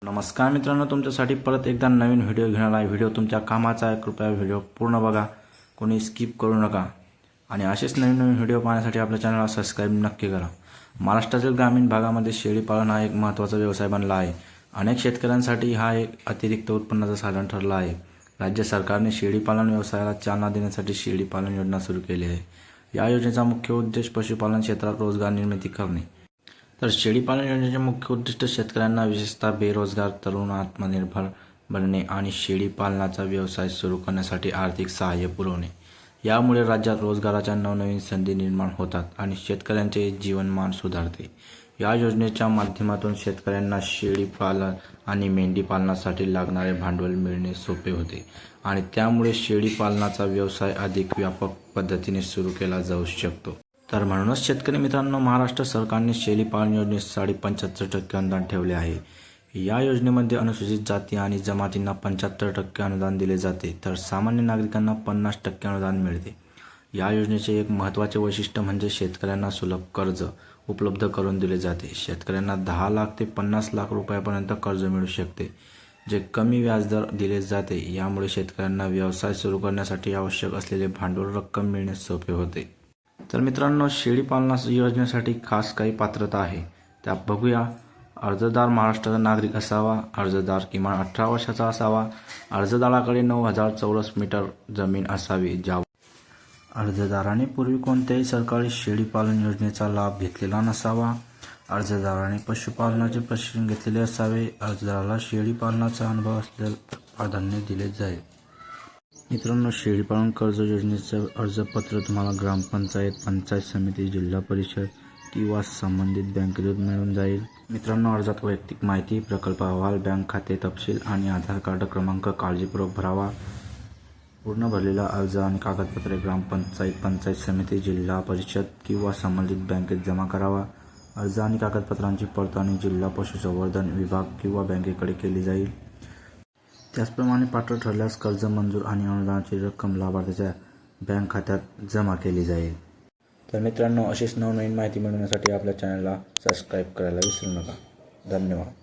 नमस्कार मित्रांनो, तुमच्यासाठी परत एकदा नवीन व्हिडिओ घेऊन आला आहे। व्हिडिओ तुमच्या कामाचा आहे, कृपया व्हिडिओ पूर्ण बघा, कोणी स्किप करू नका आणि असेच नवीन नवीन व्हिडिओ पाहण्यासाठी आपल्या चॅनलला सबस्क्राइब नक्की करा। महाराष्ट्रातील ग्रामीण भागामध्ये शेळी पालन हा एक महत्त्वाचा व्यवसाय बनला आहे। अनेक शेतकऱ्यांसाठी हा एक अतिरिक्त उत्पन्नाचं साधन ठरला आहे। राज्य सरकारने शेळी पालन व्यवसायाला चालना देण्यासाठी शेळी पालन योजना सुरू केली आहे। या योजनेचा मुख्य उद्देश पशुपालन क्षेत्रात रोजगार निर्मिती करणे। तर शेळीपालन योजनेचे मुख्य उद्दिष्ट शेतकऱ्यांना, विशेषतः बेरोजगार तरुण आत्मनिर्भर बनणे आणि शेळी पालनाचा व्यवसाय सुरू करण्यासाठी आर्थिक सहाय्य पुरवणे। यामुळे राज्यात रोजगाराच्या नवनवीन संधी निर्माण होतात आणि शेतकऱ्यांचे जीवनमान सुधारते। या योजनेच्या माध्यमातून शेतकऱ्यांना शेळी पालन आणि मेंढी पालनासाठी लागणारे भांडवल मिळणे सोपे होते आणि त्यामुळे शेळी पालनाचा व्यवसाय अधिक व्यापक पद्धतीने सुरू केला जाऊ शकतो। तर म्हणूनच शेतकरी मित्रांनो, महाराष्ट्र सरकारने शेळी पालन योजनेस 75% अनुदान ठेवले आहे। या योजनेमध्ये अनुसूचित जाती आणि जमातींना 75% अनुदान दिले जाते, तर सामान्य नागरिकांना 50% अनुदान मिळते। या योजनेचे एक महत्त्वाचे वैशिष्ट्य म्हणजे शेतकऱ्यांना सुलभ कर्ज उपलब्ध करून दिले जाते। शेतकऱ्यांना 10 लाख ते 50 लाख रुपयांपर्यंत कर्ज मिळू शकते, जे कमी व्याजदर दिले जाते। यामुळे शेतकऱ्यांना व्यवसाय सुरू करण्यासाठी आवश्यक असलेले भांडवल रक्कम मिळणे सोपे होते। तर मित्रांनो, शेळी पालना योजनेसाठी खास काही पात्रता आहे, त्या बघूया। अर्जदार महाराष्ट्राचा नागरिक असावा, अर्जदार किमान 18 वर्षाचा असावा, अर्जदाराकडे 9000 चौरस मीटर जमीन असावी, अर्जदाराने पूर्वी कोणत्याही सरकारी शेळी पालन योजनेचा लाभ घेतलेला नसावा, अर्जदाराने पशुपालनाचे प्रशिक्षण घेतलेले असावे, अर्जदाराला शेळी पालनाचा अनुभव असलेल्या प्राधान्य दिले जाईल। मित्रांनो, शेळीपालन कर्ज योजनेचं अर्जपत्र तुम्हाला ग्रामपंचायत, पंचायत समिती, जिल्हा परिषद किंवा संबंधित बँकेतून मिळून जाईल। मित्रांनो, अर्जात वैयक्तिक माहिती, प्रकल्प अहवाल, बँक खाते तपशील आणि आधार कार्ड क्रमांक काळजीपूर्वक भरावा। पूर्ण भरलेला अर्ज आणि कागदपत्रे ग्रामपंचायत, पंचायत समिती, जिल्हा परिषद किंवा संबंधित बँकेत जमा करावा। अर्ज आणि कागदपत्रांची पडताळणी जिल्हा पशुसंवर्धन विभाग किंवा बँकेकडे केली जाईल। त्याचप्रमाणे पात्र ठरल्यास कर्ज मंजूर आणि अनुदानाची रक्कम लाभार्थ्याच्या बँक खात्यात जमा केली जाईल। तर मित्रांनो, अशीच नवनवीन माहिती मिळवण्यासाठी आपल्या चॅनलला सबस्क्राइब करायला विसरू नका। धन्यवाद।